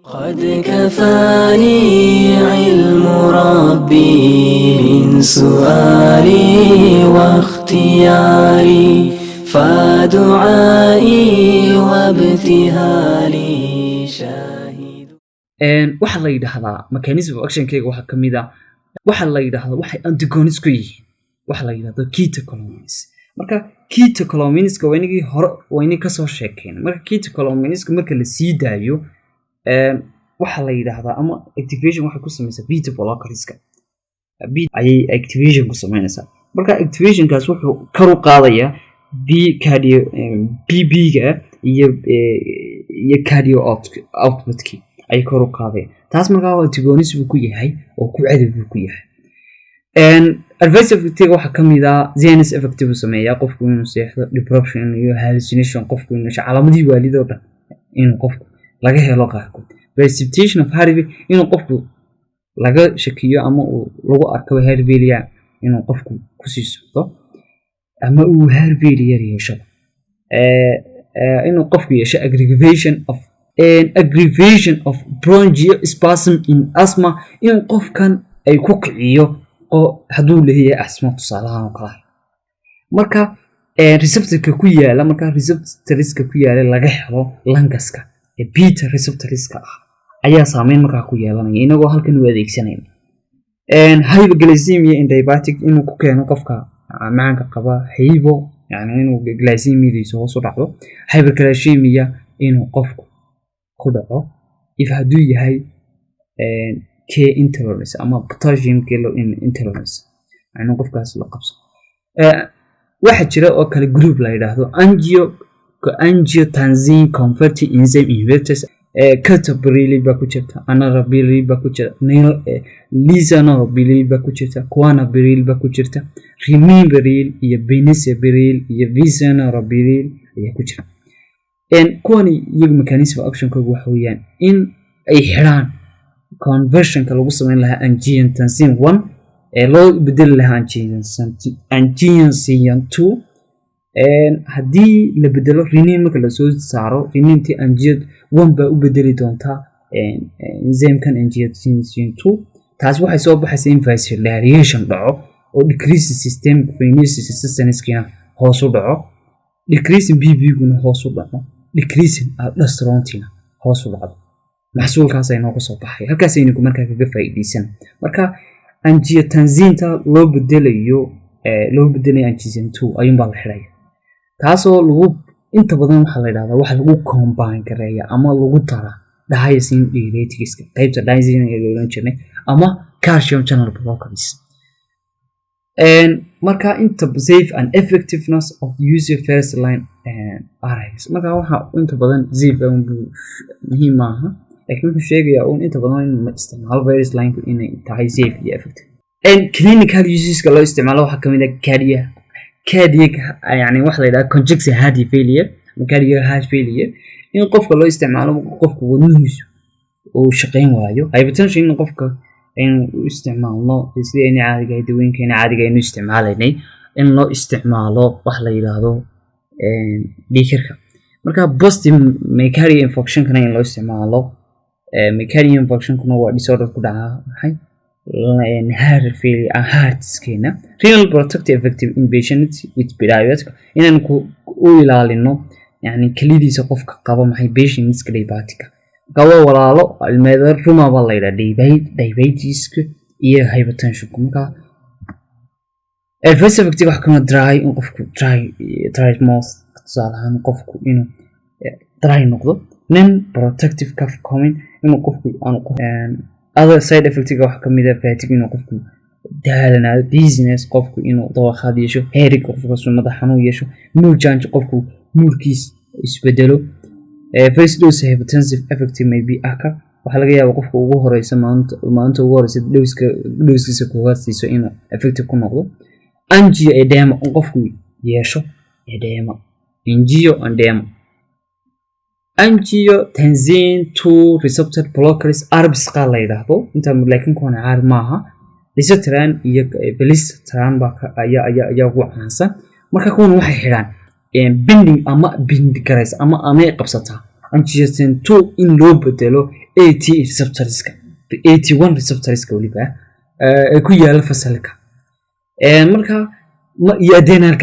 قد كفاني علم ربي من سؤالي واختياري فدعائي وابتهالي شاهد. waxa la yiraahdaa mechanism of action keega waxa kamid ah waxa la yiraahdaa waxay antagonist ku yihiin waxa la yiraahdo catecholamines. marka catecholamines ka waynigi hore wayni ka soo sheekeen marka catecholamines marka la sii daayo waxa la yiraahdaa ama activation waxa ku sameeysa beta blockerska beta ay activation ku sameeysa marka activation kaas wuxuu kor u qaadaya cardio BB ga iyo cardio output-ki ay kor u qaadeen taas markaa waa antagonist ku yahay oo ku cadib ku yahay adverse effect waxa kamid ah CNS effect uu sameeyaa qofku inuu seexdo depression iyo hallucination qofku inuu calaamadii waalido dhan inuu qofku laga helo qaarkood precipitation of heart failure inuu qofku laga shakiyo ama lagu arko heart failure inuu qofku ku sii socdo ama uu heart failure yeesho inuu qofku yeesho aggravation of bronchospasm in asthma in qofkan ay ku kiciyo oo haduu leeyahay asthma tusaalahan kala marka receptor-ka ku yaala marka receptor-iska ku yaala laga helo lungs-ka beta receptor-iska ayaa saameyn marka ku yeelanaya inagoo halkan u adeegsanayna hypoglycemia in diabetic inuu ku keeno qofka macaanka qaba hypo yani inuu glycemia-diisu hoos u dhacdo hyperglycemia inuu qofku ku dhaco if haduu yahay K intolerance ama potassium intolerance yani qofkaas la qabso waxa jira oo kale group la yiraahdo angiotensin converting enzyme inhibitors category ba ku jirta anarobil ba ku jirta lisinopril ba ku jirta quinabril ba ku jirta rimipril iyo benesepril iyo visinopril ayaa ku jira kuwani iyagu mechanism of action koogu waxa weeyaan in ay xiraan conversion-ka lagu sameyn lahaa angiotensin 1 ee loo bedeli lahaa angiotensin 2 haddii la bedelo renin marka la soo saaro reninti angio 1 baa u bedeli doontaa enzyme-kan angiotensin 2 taas waxay soo baxaysaa in vasodilation dhaco oo decrease systemic venous resistance-kina hoos u dhaco decrease BB-guna hoos u dhaco decrease aldosterone-tina hoos u dhaco maxsuulkaas ay nooga soo baxay halkaas aynu markaa kaga faa'iideysan marka angiotensin-ta loo bedelayo angiotensin 2 ayuun baa la xiraya taasoo lagu inta badan waxa la yiraahdaa waxa lagu combine gareeya ama lagu dara diazine diuretics qaybta diazine ee loo jeeday ama calcium channel blockers marka inta safe and effectiveness of user first line RX marka waxa inta badan safe muhiim ah laakiin wuxuu sheegayaa in inta badan in isticmaal virus line inay tahay safe iyo effective clinical uses-ka loo isticmaalo waxa kamid ah cardiac yani waxa la yiraahdo congestive heart failure in qofka loo isticmaalo qofka wadnihiisu oo shaqeyn waayo hypertension in qofka inuu isticmaalo sidii in caadiga dawooyinka caadiga inuu isticmaalaynay in loo isticmaalo wax la yiraahdo dhiigkarka marka post myocardial infarction kana in loo isticmaalo myocardial infarction kuna waa disorder ku dhaca maxay heart failure heart-skina renal protective effective in patients with diabetes inaan ku ilaalino yani kalidiisa qofka qaba maxay patients diabetic gawa walaalo almeeda ruma baa la yiraahdaa diabetes iyo hypertension marka adverse effect waxa kuma dry in qofku dry mouth salahan qofku inuu dry noqdo non protective cough coming inuu qofku aan other side effect waxa kamid ah fatigue inuu qofku daalanaado dizziness qofku inuu dawaqad yeesho heerig qofku madax xanuun yeesho mood change qofku moodkiis isbedelo first dose hypertensive effect may be aka waxa laga yaabaa qofka ugu horeysa maanta ugu horeysa dose-kiisa koowaad siiso inuu effective ku noqdo angioedema qofku yeesho edema angiotensin 2 receptor blockers ARBs qaa la yiraahdo inta laakiin koona caar maaha receptoran iyo bilisteran baa ayaa ugu caansan marka kuwan waxay xiraan binding ama bind gareys ama amay qabsataa angiotensin 2 in loo bedelo AT receptorska AT1 receptorska waliba ku yaala fasalka marka iyo adrenal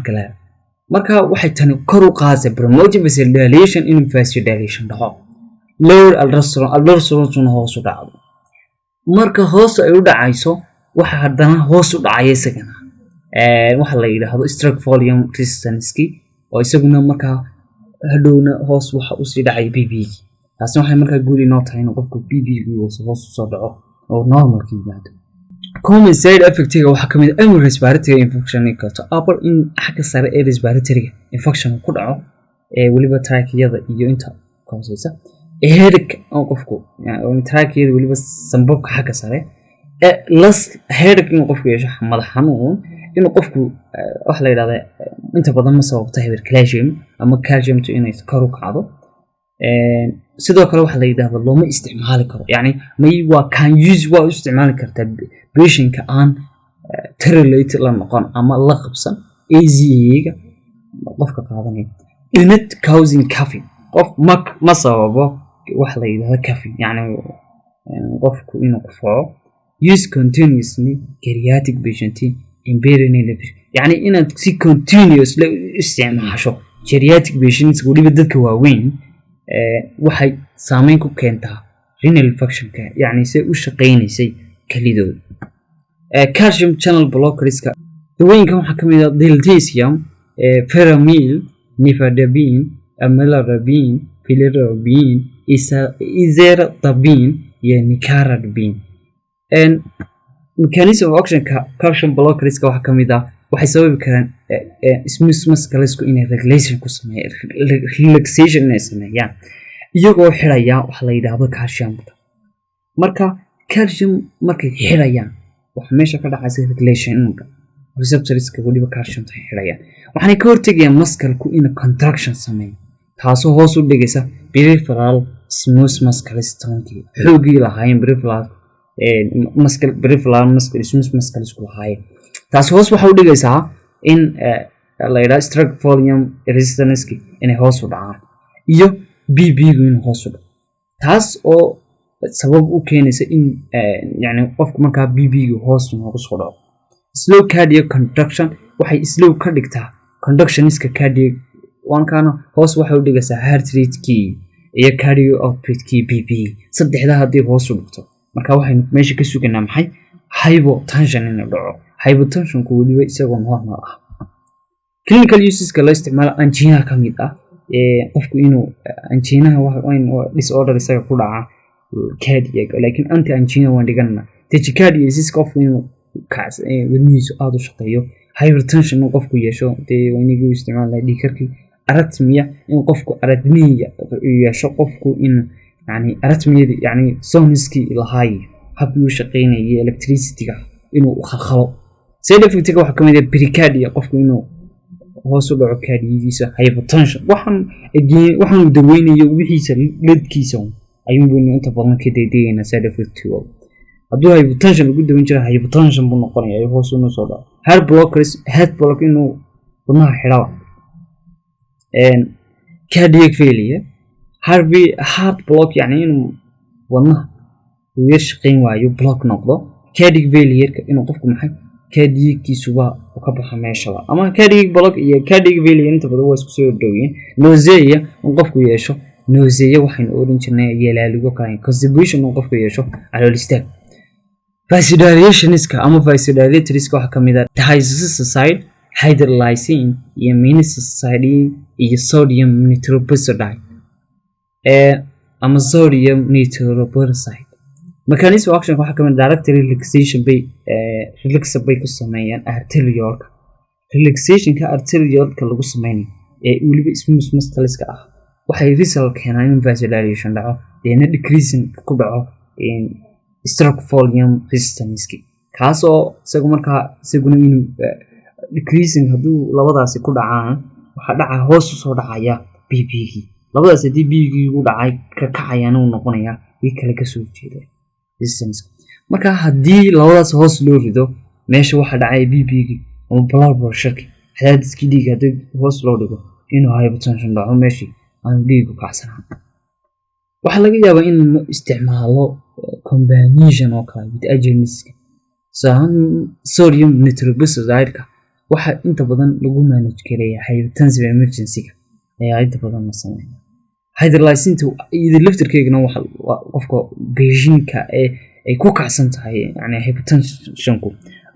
gland marka waxay tani kor u qaadaysaa promoting vasodilation in vasodilation dhaco lower aldosterone hoos u dhacdo marka hoos ay u dhacayso waxa haddana hoos u dhacaya isagana waxa la yiraahdo stroke volume resistance oo isaguna marka hadhowna hoos waxa u sii dhacay BB taasina waxay marka guud inoo tahay in qofku BB hoos u soo dhaco oo normal ka yimaado common side effects waxa kamid ah respiratory infection kato upper in xagga sare ee respiratory infection ku dhaco waliba trachea-da iyo inta koosaysa headache oo qofku yani trachea-da waliba sanbabka xagga sare less headache in qofku yeesho madax xanuun in qofku wax la yiraahdo inta badan ma sababta hypercalcium ama calcium inay kor u kacdo sidoo kale waxa la yiraahdo looma isticmaali karo yani may waa can use waa isticmaali kartaa patientka aan related la noqon ama la qabsan AZA-ga qofka qaadanaya not causing coughing qof ma sababo wax la yiraahdo coughing yani qofku inuu qufaco use continuously geriatric patient in perinatal yani inaad si continuously isticmaasho geriatric patients waliba dadka waaweyn waxay saameyn ku keentaa renal function-ka yani si u shaqeynaysay kalidood calcium channel blockerska dawooyinkan waxaa kamid ah diltiazem feromil nifedipine amlodipine pilirabine isradipine iyo nicaradipine mechanism of action-ka calcium blockerska waxaa kamid ah waxay sababi karaan smooth muscles inay relaxation inay sameeyaan iyagoo xiraya waxa la yiraahdo calciumka marka calcium markay xirayaan waxa meesha ka dhacaysa relaxation receptorska waliba calcium ay xirayaan waxay ka hortagayaan muscle-ku in contraction sameeyo taasoo hoos u dhigaysa peripheral smooth muscles tongue xoogii lahaayeen peripheral muscle smooth muscles ku lahaayeen taas hoos waxa u dhigaysaa in la yiraahdo stroke volume resistance inay hoos u dhacaan iyo BB-gu in hoos u dhaco taas oo sabab u keenaysa in yani qofku marka BB-gu hoos ugu soo dhaco slow cardiac conduction waxay slow ka dhigtaa conductioniska cardiac wankana hoos waxa u dhigaysaa heart rate-kii iyo cardio output-kii BB saddexda hadii hoos u dhigto marka waxay meesha ka suganaa maxay hypotension in dhaco hypotension ku waliba isagoo normal ah clinical uses-ka la isticmaalo angina kamid ah qofku inuu angina waa disorder isaga ku dhaca cardiac laakiin anti angina waan dhigana tachycardia qofku inuu wadnihiisu aad u shaqeeyo hypertension in qofku yeesho waynigu isticmaalay dhiigkarkii arrhythmia in qofku arrhythmia yeesho qofku in yani arrhythmia yani soniski lahaay habkii uu shaqeynayay electricity-ga inuu khalkhalo side effect-ga waxa kamid ah pericardia qofku inuu hoos u dhaco cardiac-giisa hypertension waxaan daweynayo wixiisa ledkiisa ayuu inta badan ka deedeeyna side effect-ga hadduu hypertension ugu daweyn jira hypertension buu noqonayaa hoos u soo dhaco heart block inuu wadnaha xidho cardiac failure heart block yani inuu wadnaha uu shaqeyn waayo block noqdo cardiac failure inuu qofku maxay cardiac-kiisuba ka baxa meeshaba ama cardiac block iyo cardiac failure inta badan waa isku soo dhawayeen nausea in qofku yeesho nausea waxaynu oran jirnay yeelaaligo kale constipation in qofku yeesho calool istaag vasodilation-iska ama vasodilatory-iska waxa kamid ah diazepam hydrolyzine iyo minocytidine iyo sodium nitroprusside ama sodium nitroprusside mechanism of action waxa kamid direct relaxation bay ku sameeyaan arteriolka relaxation-ka arteriolka lagu sameeyo waliba smooth muscles-ka ah waxay result keenaan in vasodilation dhaco deena decreasing ku dhaco stroke volume resistance kaasoo isagu markaa isaguna inuu decreasing hadduu labadaasi ku dhacaan waxa dhaca hoos u soo dhacaya BB-gi labadaas hadii BB-gi u dhacay ka kacayana uu noqonayaa wii kale ka soo jeeda resistance marka haddii labadaas hoos loo rido meesha waxa dhacay BB-gi ama blood pressure cadaadiskii dhiigga haddii hoos loo dhigo inuu hypertension dhaco meeshii aan dhiiggu kacsanaan waxaa laga yaabaa in la isticmaalo combination oo kale with agents sodium nitroglyceride waxa inta badan lagu manage gareeyaa hypertensive emergency-ga ayaa inta badan la sameeyaa. Hydrolysinta iyada laftirkeedana waxa qofka beeshinka ay ku kacsan tahay yani hypertensionku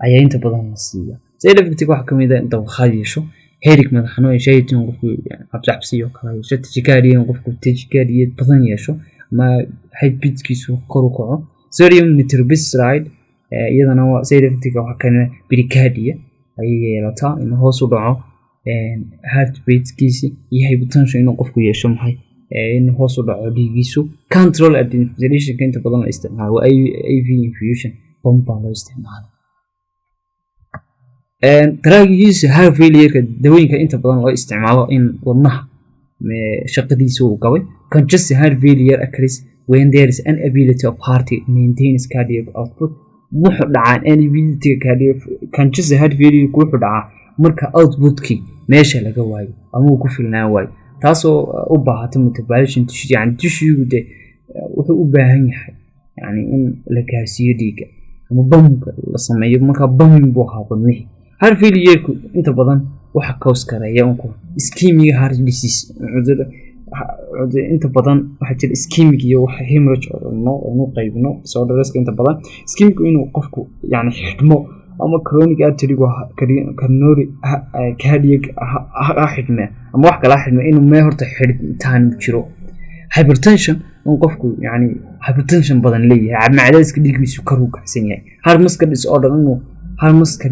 ayaa inta badan la siiyaa. Side effect waxa kamid ah inta uu yeesho headache madax xanuun shaytin qofku cabsi oo kale yeesho tachycardia qofku tachycardia badan yeesho ma heart beatkiisu kor u kaco. Sodium nitroglyceride iyadana waa side effect waxa kana bradycardia ay yeelataa in hoos u dhaco heart beatkiisa iyo hypertension inuu qofku yeesho maxay in hoos u dhaco dhiigiisu. Control administration inta badan la isticmaalo IV infusion pump loo isticmaalo. Drug use heart failure dawooyinka inta badan loo isticmaalo in wadnaha shaqadiisu uu gabay. Congestive heart failure occurs when there is an inability of heart to maintain cardiac output. Wuxuu dhacaa inability cardiac congestive heart failure wuxuu dhacaa marka outputkii meesha laga waayo ama uu ku filnaan waayo, taasoo u baahato metabolism tissue yani tissue wuxuu u baahan yahay yani in la gaarsiiyo dhiigga ama bamka la sameeyo marka bamin buu haabadnay. Heart failure inta badan waxa cause kareeya ischemic heart disease inta badan waxa jira ischemic iyo waxa hemorrhage oo qaybno soo dharaska inta badan ischemic inuu qofku yani xidhmo ama chronic artery coronary cardiac xidhme ama wax kala xidhme inuu mee horta xidhitaan jiro. Hypertension oo qofku yani hypertension badan leeyahay cadaadiska dhiiggiisu kor u kacsan yahay. Heart muscle disorder inuu heart muscle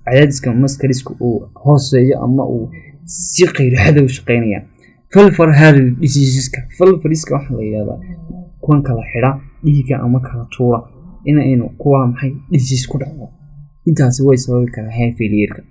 cadaadiska muscle uu hooseeyo ama uu si qeyr xadow shaqeynaya. Peripheral heart diseases waxa la yiraahdaa kuwan kala xidha dhiigga ama kala tuura inuu kuwa maxay disease ku dhaco intaasi way sababi karaan heart failure.